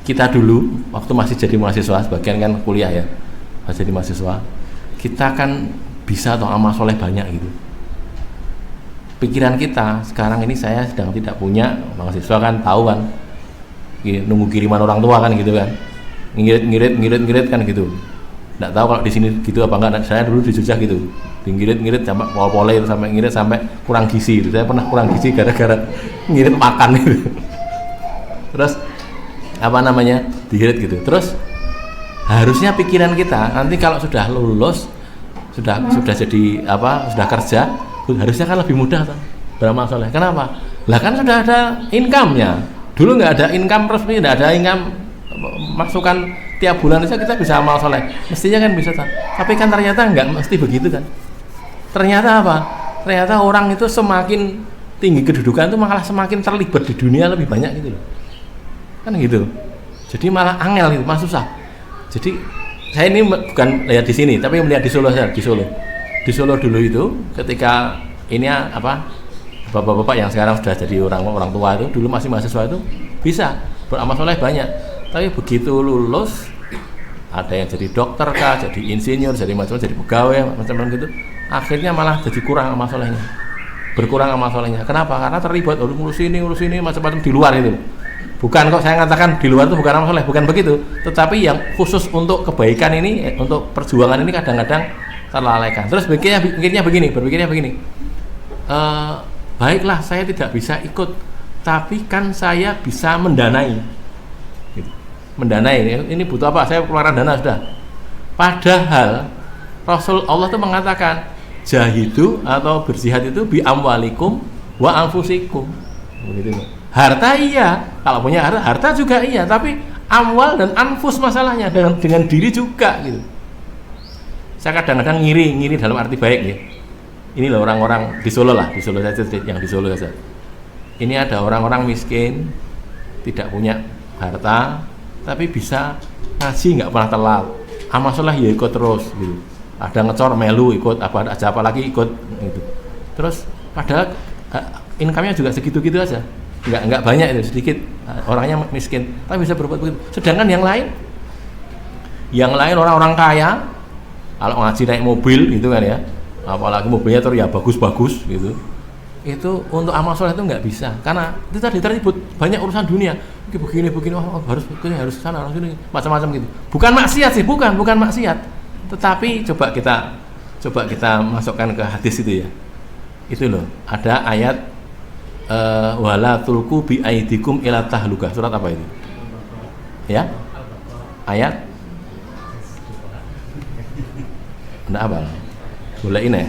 kita dulu waktu masih jadi mahasiswa, sebagian kan kuliah ya, masih jadi mahasiswa, kita kan bisa atau amal soleh banyak gitu. Pikiran kita sekarang ini, saya sedang tidak punya, mahasiswa kan tahu kan, nunggu kiriman orang tua kan gitu kan, ngirit kan gitu. Nggak tahu kalau di sini gitu apa enggak. Saya dulu di Jogja gitu, ngirit sampai pol-pole itu, sampai ngirit sampai kurang gizi. Saya pernah kurang gizi gara-gara ngirit makan gitu. Terus apa namanya, dihirit gitu. Terus harusnya pikiran kita nanti kalau sudah lulus, sudah jadi apa, sudah kerja, harusnya kan lebih mudah tuh beramal soleh. Kenapa? Lah kan sudah ada income-nya. Dulu nggak ada income resmi, nggak ada income masukan tiap bulan saja kita bisa amal soleh. Mestinya kan bisa tuh. Tapi kan ternyata nggak mesti begitu kan. Ternyata apa? Ternyata orang itu semakin tinggi kedudukan itu malah semakin terlibat di dunia lebih banyak gitu loh. Kan gitu. Jadi malah angel gitu, malah susah. Jadi saya ini bukan lihat di sini, tapi melihat di Solo saja, di Solo. Di Solo dulu itu ketika ini apa, bapak-bapak yang sekarang sudah jadi orang tua itu, dulu masih mahasiswa itu bisa beramal soleh banyak. Tapi begitu lulus, ada yang jadi dokter kah, jadi insinyur, jadi macam-macam, jadi pegawai macam-macam gitu. Akhirnya malah jadi kurang amal solehnya, berkurang amal solehnya. Kenapa? Karena terlibat ngurus ini macam-macam di luar itu. Bukan kok saya katakan di luar itu bukan amal soleh, bukan begitu. Tetapi yang khusus untuk kebaikan ini, untuk perjuangan ini kadang-kadang terlalaikan. Terus berpikirnya begini. Baiklah, saya tidak bisa ikut, tapi kan saya bisa mendanai. Gitu. Mendanai, ini butuh apa? Saya keluaran dana sudah. Padahal Rasul Allah itu mengatakan jahidu atau berjihad itu bi amwalikum wa anfusikum. Begitu. Harta iya, kalau punya harta juga iya, tapi amwal dan anfus masalahnya dengan diri juga gitu. Saya kadang-kadang ngiri dalam arti baik ya. Ini loh orang-orang di Solo lah, di Solo saja, yang di Solo saja. Ini ada orang-orang miskin, tidak punya harta, tapi bisa ngaji nggak pernah telat. Amal soleh ya ikut terus gitu. Ada ngecor melu ikut, apa lagi ikut gitu. Terus padahal income-nya juga segitu-gitu aja. Enggak banyak itu, sedikit, orangnya miskin tapi bisa berbuat begitu. Sedangkan yang lain orang-orang kaya kalau ngaji naik mobil gitu kan ya, apalagi mobilnya tuh ya bagus-bagus gitu, itu untuk amal soleh itu nggak bisa, karena itu tadi terlibat banyak urusan dunia, begini harus sana, harus ini, macam-macam gitu. Bukan maksiat sih, bukan maksiat, tetapi coba kita masukkan ke hadis itu ya, itu loh, ada ayat wala tulku bi aidikum ila tahluka. Surat apa itu? Ya? Ayat? Enggak hafal. Boleh ini ya?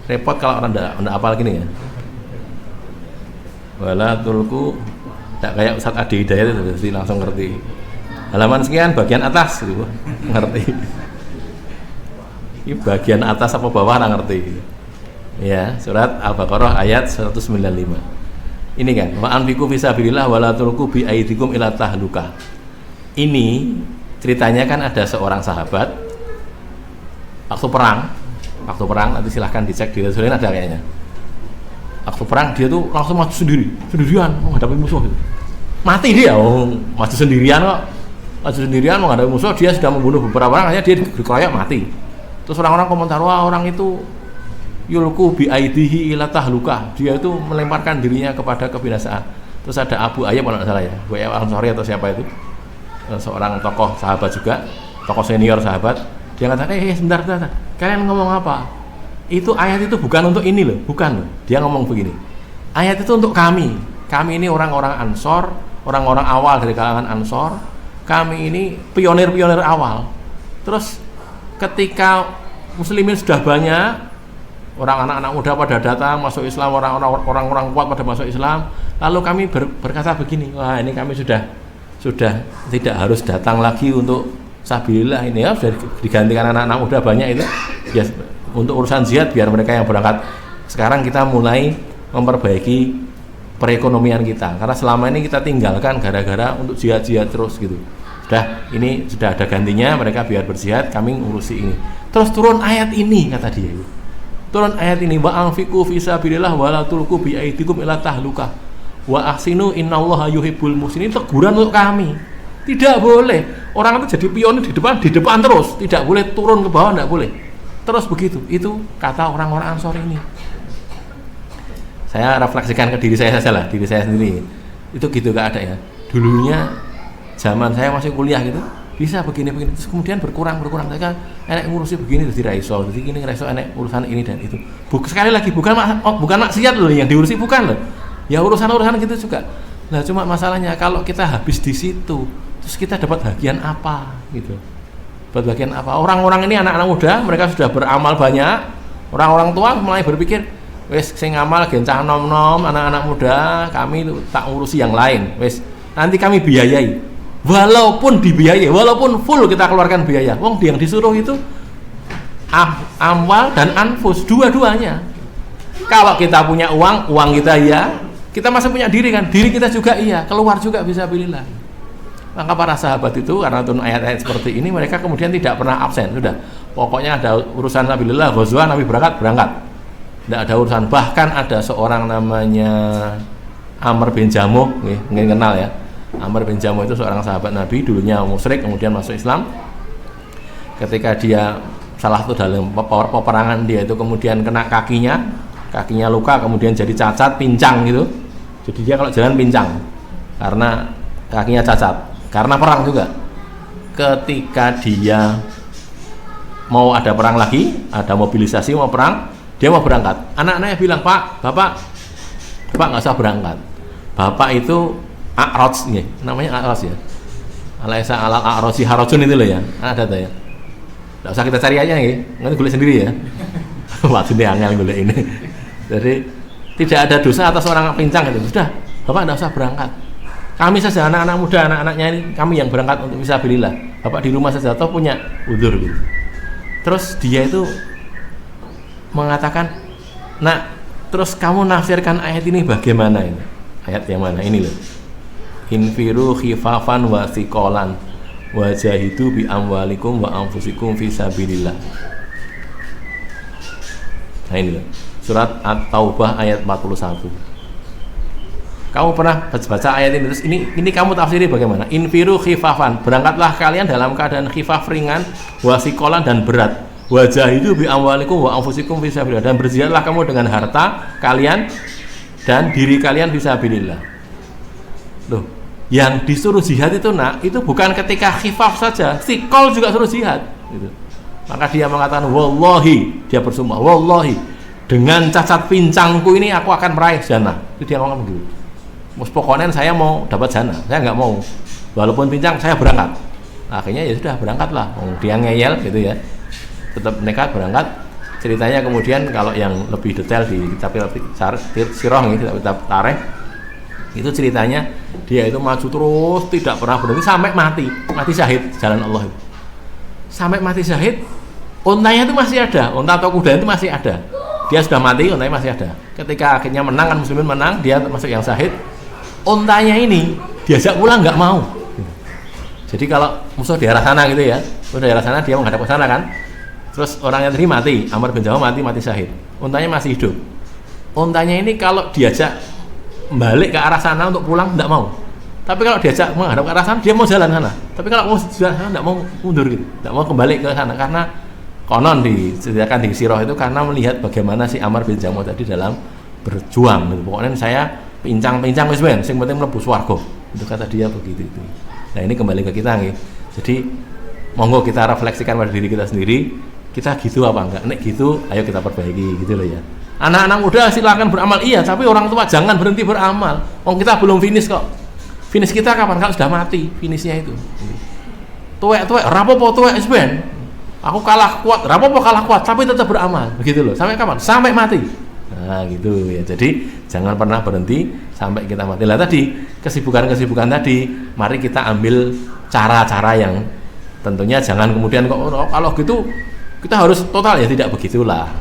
Repot kalau orang enggak hafal gini ya. Wala tulku, enggak kayak Ustaz Adi Hidayat itu, jadi langsung ngerti. Halaman sekian bagian atas gitu. Ngerti. Ini bagian atas apa bawah enggak ngerti. Ya, surat Al-Baqarah ayat 195. Ini kan, wa anfiqu fisabilillah wa la tulqu bi aidikum ila tahluka. Ini ceritanya kan ada seorang sahabat waktu perang, nanti silahkan dicek di Rasulullah ada kayaknya. Waktu perang dia tuh langsung maju sendirian menghadapi musuh gitu. Mati dia, maju sendirian menghadapi musuh, dia sudah membunuh beberapa orang, akhirnya dia dikeroyok mati. Terus orang-orang komentar, wah orang itu yulku bi aidihi ila tahluka, dia itu melemparkan dirinya kepada kebinasaan. Terus ada Abu Ayyub kalau tidak salah ya, Abu Ayyub Al-Ansari atau siapa itu, seorang tokoh sahabat juga, tokoh senior sahabat. Dia kata, sebentar, kalian ngomong apa? Itu ayat itu bukan untuk ini loh, bukan loh. Dia ngomong begini, ayat itu untuk kami ini orang-orang Ansor, orang-orang awal dari kalangan Ansor, kami ini pionir-pionir awal. Terus ketika muslimin sudah banyak, orang anak-anak muda pada datang masuk Islam, orang-orang kuat pada masuk Islam, lalu kami berkata begini, wah ini kami sudah tidak harus datang lagi untuk sabilillah ini ya, sudah digantikan anak-anak muda banyak itu ya, untuk urusan jihad biar mereka yang berangkat. Sekarang kita mulai memperbaiki perekonomian kita, karena selama ini kita tinggalkan gara-gara untuk jihad terus gitu. Ini sudah ada gantinya, mereka biar berjihad, kami ngurusi ini. Terus turun ayat ini, kata dia, turun ayat ini, wa anfiqu fisabilillah wa la tulqu bi aidikum ila tahluka wa ahsinu innallaha yuhibbul muhsinin. Teguran untuk kami, Tidak boleh. Orang itu jadi pionir di depan terus, tidak boleh turun ke bawah, tidak boleh. Terus begitu. Itu kata orang-orang Ansor ini. Saya refleksikan ke diri saya saja lah, diri saya sendiri. Itu gitu gak ada ya. Dulunya zaman saya masih kuliah gitu, bisa begini terus kemudian berkurang saya enek ngurusi begini terus diraiso, jadi gini raiso enek urusan ini dan itu. Sekali lagi bukan maksiat loh yang diurusi, bukan loh. Ya urusan gitu juga. Nah, cuma masalahnya kalau kita habis di situ, terus kita dapat bagian apa gitu. Dapat bagian apa? Orang-orang ini anak-anak muda, mereka sudah beramal banyak. Orang-orang tua mulai berpikir, wes sing ngamal gen cah nom-nom, anak-anak muda, kami tak ngurusi yang lain. Wes nanti kami biayai. Walaupun dibiayai, walaupun full kita keluarkan biaya. Wong yang disuruh itu amwal dan anfus, dua-duanya. Kalau kita punya uang kita iya. Kita masih punya diri kan, diri kita juga iya, keluar juga fisabilillah. Maka para sahabat itu karena turun ayat-ayat seperti ini, mereka kemudian tidak pernah absen. Sudah, pokoknya ada urusan fisabilillah, ghazwah, Nabi berangkat. Tidak ada urusan. Bahkan ada seorang namanya Amr bin Jamuh, mungkin kenal ya. Amr bin Jamuh itu seorang sahabat Nabi, dulunya musyrik, kemudian masuk Islam. Ketika dia salah satu dalam peperangan, dia itu kemudian kena kakinya luka, kemudian jadi cacat, pincang gitu. Jadi dia kalau jalan pincang karena kakinya cacat, karena perang juga. Ketika dia mau ada perang lagi, ada mobilisasi mau perang, dia mau berangkat. Anak-anaknya bilang, Bapak nggak usah berangkat. Bapak itu a'raj, namanya a'raj ya. Alaisa alal a'raji harajun itu loh ya. Ada ya. Nggak usah kita cari aja nih, nanti golek sendiri ya. Maksudnya angel golek ini. Jadi tidak ada dosa atas orang pincang itu. Sudah, Bapak tidak usah berangkat. Kami saja anak-anak muda, anak-anaknya ini kami yang berangkat untuk fisabilillah. Bapak di rumah saja atau punya udzur gitu. Terus dia itu mengatakan, "Nak, terus kamu nafsirkan ayat ini bagaimana ini?" Ayat yang mana? Ini loh. Infiru khifafan wa thiqalan wa jahidu bi amwalikum wa anfusikum fisabilillah. Nah ini loh. Surat At-Taubah ayat 41. Kamu pernah baca ayat ini, terus ini kamu tafsiri bagaimana? Infiru khifafan, berangkatlah kalian dalam keadaan khifaf ringan, wasikolan dan berat. Wajahidu bi amwalikum wa anfusikum fisabilillah, dan berjihadlah kamu dengan harta kalian dan diri kalian fisabilillah. Loh, yang disuruh jihad itu itu bukan ketika khifaf saja, sikol juga suruh jihad gitu. Maka dia mengatakan wallahi, dia bersumpah wallahi, dengan cacat pincangku ini aku akan meraih jannah. Itu dia ngomong begitu. Pokoknya saya mau dapat jannah, saya nggak mau walaupun pincang, saya berangkat. Akhirnya ya sudah, berangkatlah. Dia ngeyel gitu ya, tetap nekat berangkat. Ceritanya kemudian kalau yang lebih detail di kitab Sirah ini, kitab Tarikh, itu ceritanya dia itu maju terus, tidak pernah berhenti sampai mati syahid jalan Allah itu. Sampai mati syahid, untanya itu masih ada, unta atau kuda itu masih ada. Dia sudah mati, untanya masih ada. Ketika akhirnya menang, kan muslimin menang, dia masuk yang syahid. Untanya ini diajak pulang nggak mau. Jadi kalau musuh di arah sana gitu ya, musuh di arah sana, dia menghadap ke sana kan. Terus orangnya tadi mati, Amr bin Jamuh mati syahid. Untanya masih hidup. Untanya ini kalau diajak balik ke arah sana untuk pulang nggak mau. Tapi kalau diajak menghadap ke arah sana, dia mau jalan sana. Tapi kalau mau jalan sana nggak mau mundur gitu, nggak mau kembali ke sana karena konon disediakan di Sirah itu karena melihat bagaimana si Amr bin Jamuh tadi dalam berjuang gitu. Pokoknya saya pincang wis ben, sing penting mlebu swarga. Itu kata dia begitu itu. Nah, ini kembali ke kita nih. Jadi monggo kita refleksikan pada diri kita sendiri, kita gitu apa enggak? Nek gitu, ayo kita perbaiki gitu loh ya. Anak-anak muda silakan beramal, iya, tapi orang tua jangan berhenti beramal. Wong kita belum finish kok. Finish kita kapan? Kalau sudah mati, finishnya itu. Tuwek-tuwek, rapopo tuwek wis ben. Aku kalah kuat, rapopo kalah kuat, tapi tetap beramal. Begitu loh. Sampai kapan? Sampai mati. Nah, gitu ya. Jadi jangan pernah berhenti sampai kita mati. Lah tadi kesibukan-kesibukan tadi, mari kita ambil cara-cara yang tentunya jangan kemudian kok kalau gitu kita harus total, ya tidak begitulah.